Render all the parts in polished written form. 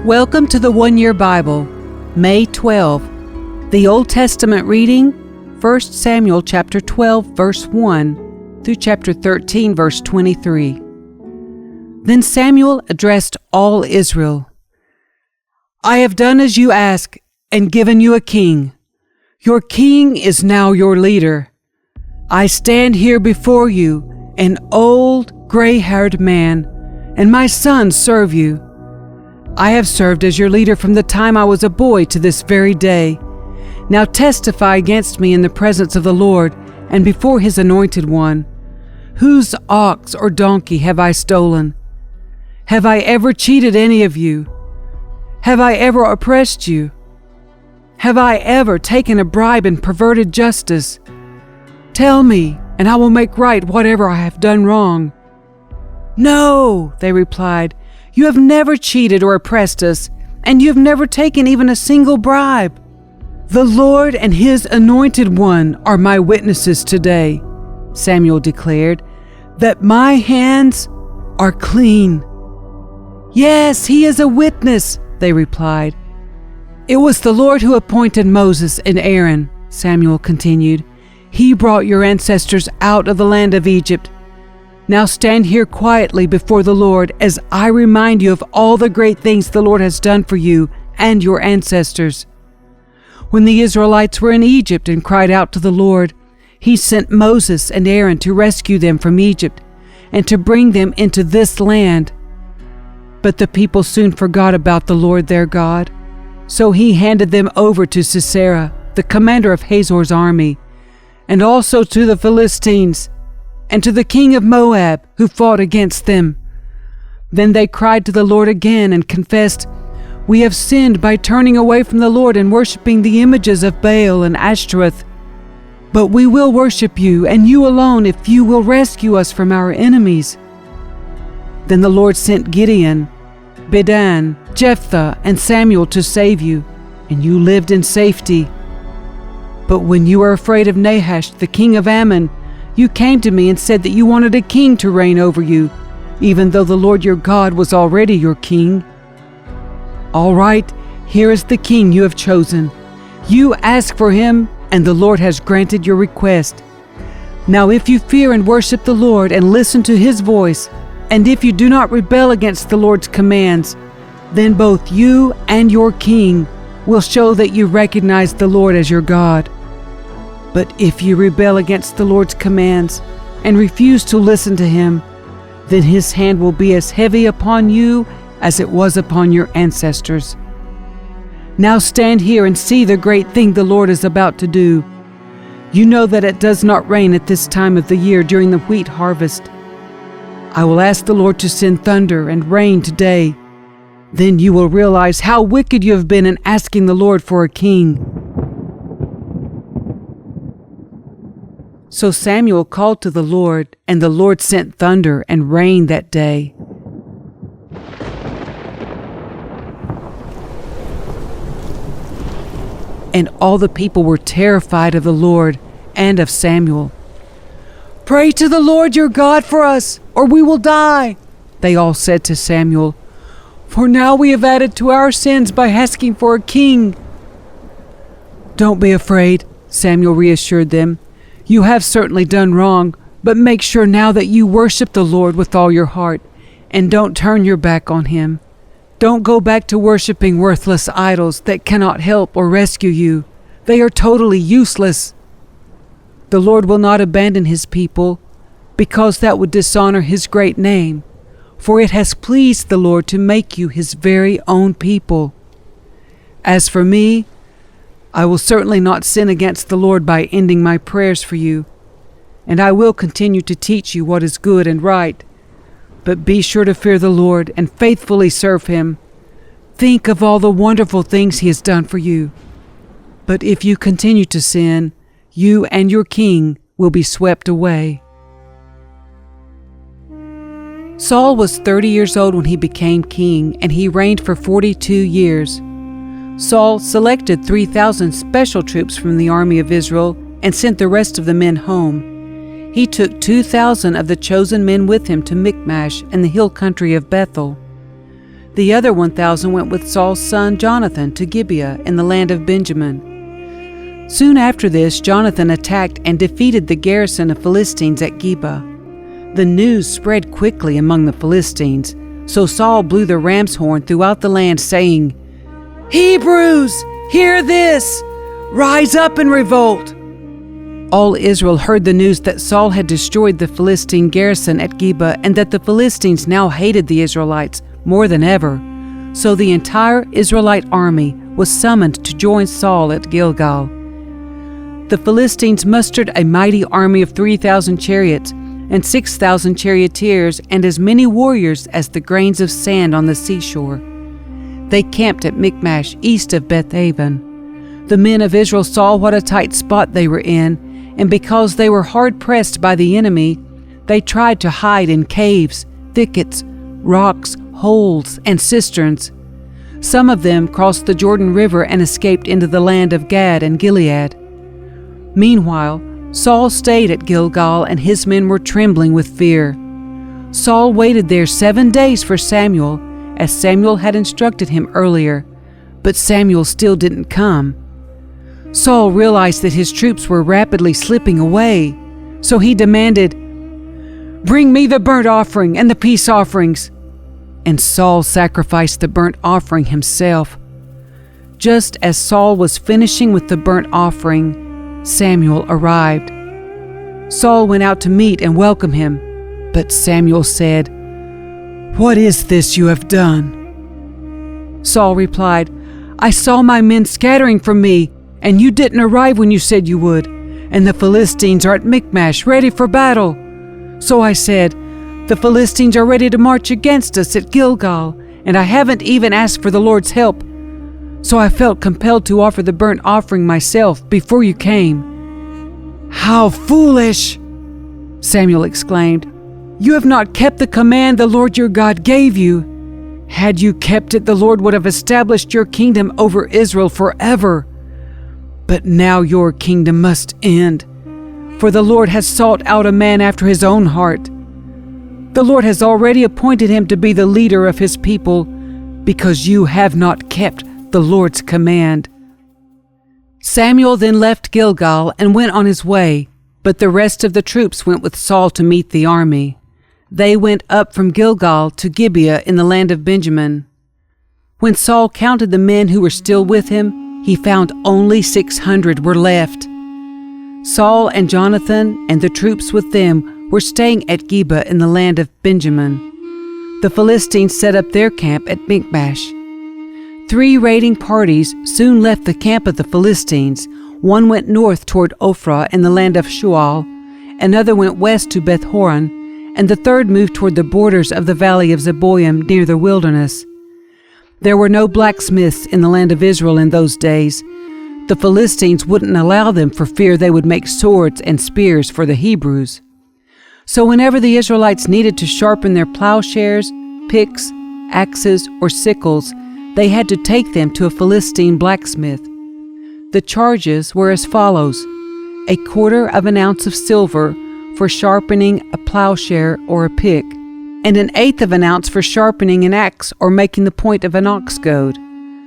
Welcome to the One Year Bible, May 12. The Old Testament reading, 1 Samuel chapter 12, verse 1 through chapter 13, verse 23. Then Samuel addressed all Israel. I have done as you ask and given you a king. Your king is now your leader. I stand here before you, an old, gray-haired man, and my sons serve you. I have served as your leader from the time I was a boy to this very day. Now testify against me in the presence of the Lord and before His anointed one. Whose ox or donkey have I stolen? Have I ever cheated any of you? Have I ever oppressed you? Have I ever taken a bribe and perverted justice? Tell me, and I will make right whatever I have done wrong. No, they replied. You have never cheated or oppressed us, and you have never taken even a single bribe. The Lord and His anointed one are my witnesses today, Samuel declared, that my hands are clean. Yes, He is a witness, they replied. It was the Lord who appointed Moses and Aaron, Samuel continued. He brought your ancestors out of the land of Egypt. Now stand here quietly before the Lord as I remind you of all the great things the Lord has done for you and your ancestors. When the Israelites were in Egypt and cried out to the Lord, He sent Moses and Aaron to rescue them from Egypt and to bring them into this land. But the people soon forgot about the Lord their God. So He handed them over to Sisera, the commander of Hazor's army, and also to the Philistines, and to the king of Moab, who fought against them. Then they cried to the Lord again and confessed, We have sinned by turning away from the Lord and worshiping the images of Baal and Ashtoreth. But we will worship you, and you alone, if you will rescue us from our enemies. Then the Lord sent Gideon, Bedan, Jephthah, and Samuel to save you, and you lived in safety. But when you were afraid of Nahash, the king of Ammon, you came to me and said that you wanted a king to reign over you, even though the Lord your God was already your king. All right, here is the king you have chosen. You ask for him, and the Lord has granted your request. Now if you fear and worship the Lord and listen to His voice, and if you do not rebel against the Lord's commands, then both you and your king will show that you recognize the Lord as your God. But if you rebel against the Lord's commands and refuse to listen to Him, then His hand will be as heavy upon you as it was upon your ancestors. Now stand here and see the great thing the Lord is about to do. You know that it does not rain at this time of the year during the wheat harvest. I will ask the Lord to send thunder and rain today. Then you will realize how wicked you have been in asking the Lord for a king. So Samuel called to the Lord, and the Lord sent thunder and rain that day. And all the people were terrified of the Lord and of Samuel. Pray to the Lord your God for us, or we will die, they all said to Samuel. For now we have added to our sins by asking for a king. Don't be afraid, Samuel reassured them. You have certainly done wrong, but make sure now that you worship the Lord with all your heart, and don't turn your back on Him. Don't go back to worshiping worthless idols that cannot help or rescue you. They are totally useless. The Lord will not abandon His people, because that would dishonor His great name, for it has pleased the Lord to make you His very own people. As for me, I will certainly not sin against the Lord by ending my prayers for you, and I will continue to teach you what is good and right. But be sure to fear the Lord and faithfully serve Him. Think of all the wonderful things He has done for you. But if you continue to sin, you and your king will be swept away. Saul was 30 years old when he became king, and he reigned for 42 years. Saul selected 3,000 special troops from the army of Israel and sent the rest of the men home. he took 2,000 of the chosen men with him to Michmash and the hill country of Bethel. The other 1,000 went with Saul's son Jonathan to Gibeah in the land of Benjamin. Soon after this, Jonathan attacked and defeated the garrison of Philistines at Geba. The news spread quickly among the Philistines, so Saul blew the ram's horn throughout the land, saying, "Hebrews, hear this! Rise up and revolt!" All Israel heard the news that Saul had destroyed the Philistine garrison at Geba and that the Philistines now hated the Israelites more than ever. So the entire Israelite army was summoned to join Saul at Gilgal. The Philistines mustered a mighty army of 3,000 chariots and 6,000 charioteers and as many warriors as the grains of sand on the seashore. They camped at Michmash, east of Bethaven. The men of Israel saw what a tight spot they were in, and because they were hard-pressed by the enemy, they tried to hide in caves, thickets, rocks, holes, and cisterns. Some of them crossed the Jordan River and escaped into the land of Gad and Gilead. Meanwhile, Saul stayed at Gilgal, and his men were trembling with fear. Saul waited there 7 days for Samuel, as Samuel had instructed him earlier, but Samuel still didn't come. Saul realized that his troops were rapidly slipping away, so he demanded, "Bring me the burnt offering and the peace offerings." And Saul sacrificed the burnt offering himself. Just as Saul was finishing with the burnt offering, Samuel arrived. Saul went out to meet and welcome him, but Samuel said, "What is this you have done?" Saul replied, "I saw my men scattering from me, and you didn't arrive when you said you would, and the Philistines are at Michmash, ready for battle. So I said, the Philistines are ready to march against us at Gilgal, and I haven't even asked for the Lord's help. So I felt compelled to offer the burnt offering myself before you came." "How foolish!" Samuel exclaimed. "You have not kept the command the Lord your God gave you. Had you kept it, the Lord would have established your kingdom over Israel forever. But now your kingdom must end, for the Lord has sought out a man after his own heart. The Lord has already appointed him to be the leader of his people, because you have not kept the Lord's command." Samuel then left Gilgal and went on his way, but the rest of the troops went with Saul to meet the army. They went up from Gilgal to Gibeah in the land of Benjamin. When Saul counted the men who were still with him, he found only 600 were left. Saul and Jonathan and the troops with them were staying at Geba in the land of Benjamin. The Philistines set up their camp at Michmash. 3 raiding parties soon left the camp of the Philistines. One went north toward Ophrah in the land of Shual, another went west to Beth-horon, and the third moved toward the borders of the valley of Zeboim near the wilderness. There were no blacksmiths in the land of Israel in those days. The Philistines wouldn't allow them for fear they would make swords and spears for the Hebrews. So whenever the Israelites needed to sharpen their plowshares, picks, axes, or sickles, they had to take them to a Philistine blacksmith. The charges were as follows: 1/4 ounce of silver for sharpening a plowshare or a pick, and 1/8 ounce for sharpening an axe or making the point of an ox goad.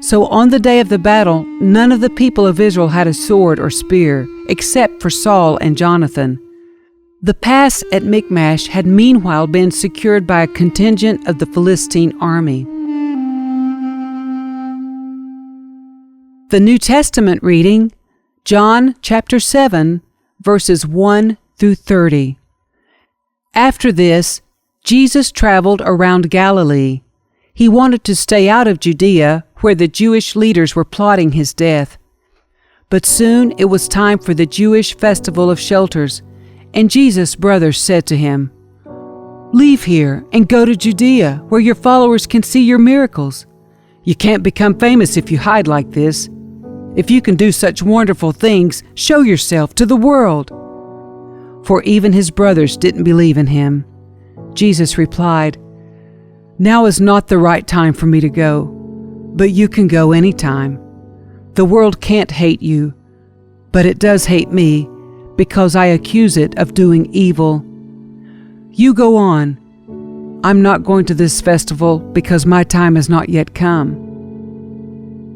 So on the day of the battle, none of the people of Israel had a sword or spear, except for Saul and Jonathan. The pass at Michmash had meanwhile been secured by a contingent of the Philistine army. The New Testament reading, John chapter 7, verses 1 through 30. After this, Jesus traveled around Galilee. He wanted to stay out of Judea, where the Jewish leaders were plotting his death. But soon it was time for the Jewish festival of shelters, and Jesus' brothers said to him, "Leave here and go to Judea, where your followers can see your miracles. You can't become famous if you hide like this. If you can do such wonderful things, show yourself to the world." For even his brothers didn't believe in him. Jesus replied, "Now is not the right time for me to go, but you can go any time. The world can't hate you, but it does hate me, because I accuse it of doing evil. You go on. I'm not going to this festival because my time has not yet come."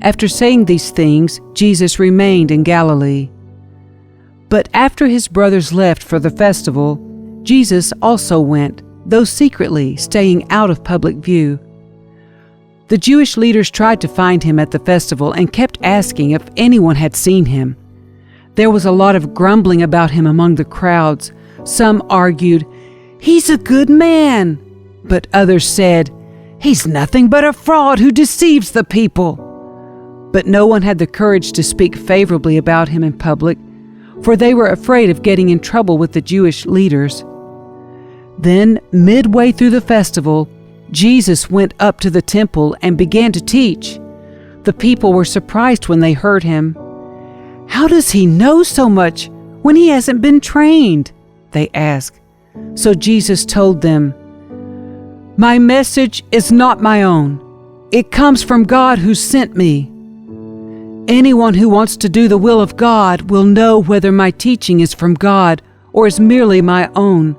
After saying these things, Jesus remained in Galilee. But after his brothers left for the festival, Jesus also went, though secretly, staying out of public view. The Jewish leaders tried to find him at the festival and kept asking if anyone had seen him. There was a lot of grumbling about him among the crowds. Some argued, "He's a good man," but others said, "He's nothing but a fraud who deceives the people." But no one had the courage to speak favorably about him in public, for they were afraid of getting in trouble with the Jewish leaders. Then, midway through the festival, Jesus went up to the temple and began to teach. The people were surprised when they heard him. "How does he know so much when he hasn't been trained?" they asked. So Jesus told them, "My message is not my own. It comes from God who sent me. Anyone who wants to do the will of God will know whether my teaching is from God or is merely my own.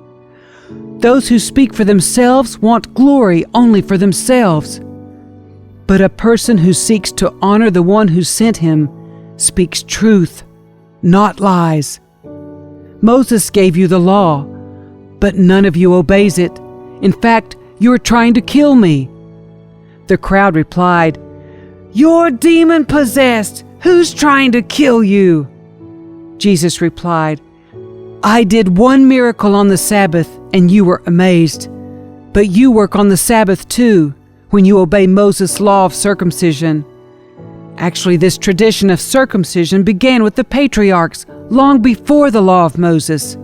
Those who speak for themselves want glory only for themselves. But a person who seeks to honor the one who sent him speaks truth, not lies. Moses gave you the law, but none of you obeys it. In fact, you are trying to kill me." The crowd replied, "You're demon-possessed. Who's trying to kill you?" Jesus replied, "I did one miracle on the Sabbath, and you were amazed. But you work on the Sabbath too, when you obey Moses' law of circumcision. Actually, this tradition of circumcision began with the patriarchs long before the law of Moses.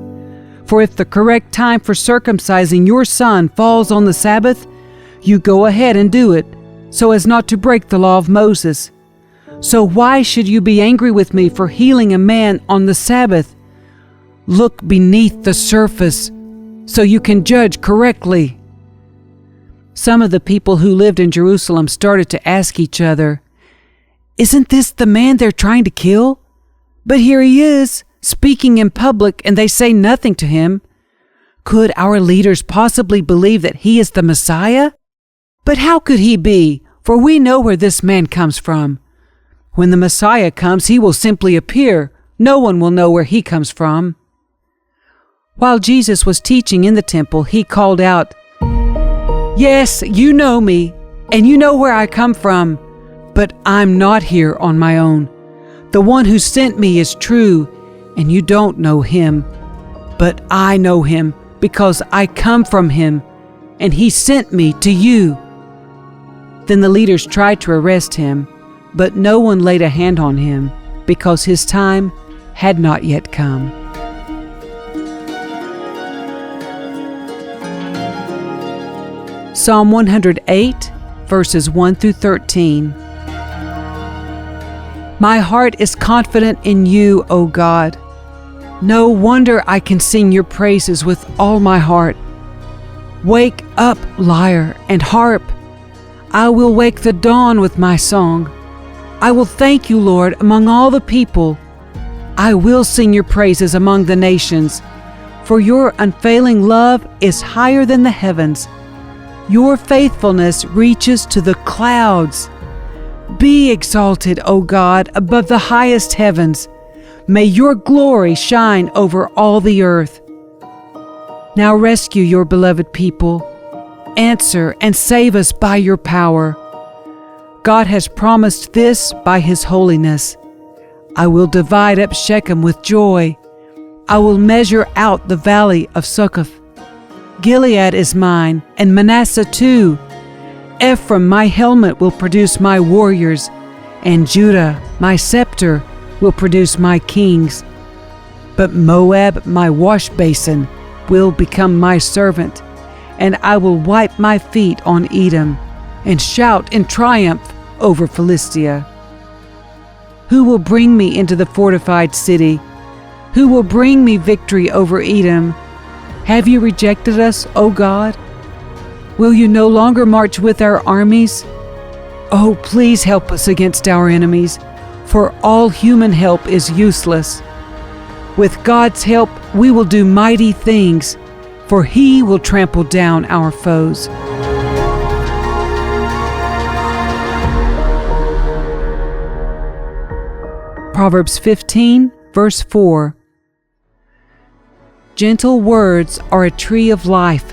For if the correct time for circumcising your son falls on the Sabbath, you go ahead and do it, so as not to break the law of Moses. So why should you be angry with me for healing a man on the Sabbath? Look beneath the surface, so you can judge correctly." Some of the people who lived in Jerusalem started to ask each other, "Isn't this the man they're trying to kill? But here he is, speaking in public, and they say nothing to him. Could our leaders possibly believe that he is the Messiah? But how could he be? For we know where this man comes from. When the Messiah comes, he will simply appear. No one will know where he comes from." While Jesus was teaching in the temple, he called out, "Yes, you know me, and you know where I come from, but I'm not here on my own. The one who sent me is true, and you don't know him. But I know him because I come from him, and he sent me to you." Then the leaders tried to arrest him, but no one laid a hand on him because his time had not yet come. Psalm 108, verses 1 through 13. My heart is confident in you, O God. No wonder I can sing your praises with all my heart. Wake up, lyre, and harp. I will wake the dawn with my song. I will thank you, Lord, among all the people. I will sing your praises among the nations, for your unfailing love is higher than the heavens. Your faithfulness reaches to the clouds. Be exalted, O God, above the highest heavens. May your glory shine over all the earth. Now rescue your beloved people. Answer and save us by your power. God has promised this by his holiness. I will divide up Shechem with joy. I will measure out the valley of Succoth. Gilead is mine, and Manasseh too. Ephraim, my helmet, will produce my warriors, and Judah, my scepter, will produce my kings. But Moab, my wash basin, will become my servant, and I will wipe my feet on Edom, and shout in triumph over Philistia. Who will bring me into the fortified city? Who will bring me victory over Edom? Have you rejected us, O God? Will you no longer march with our armies? Oh, please help us against our enemies, for all human help is useless. With God's help, we will do mighty things, for He will trample down our foes. Proverbs 15, verse 4. Gentle words are a tree of life.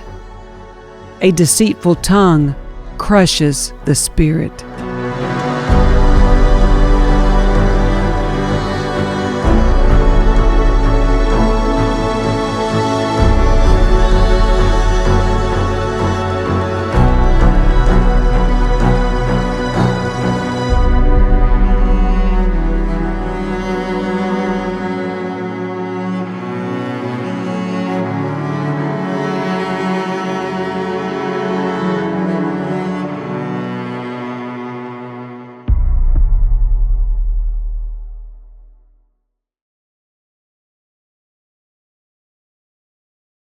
A deceitful tongue crushes the spirit.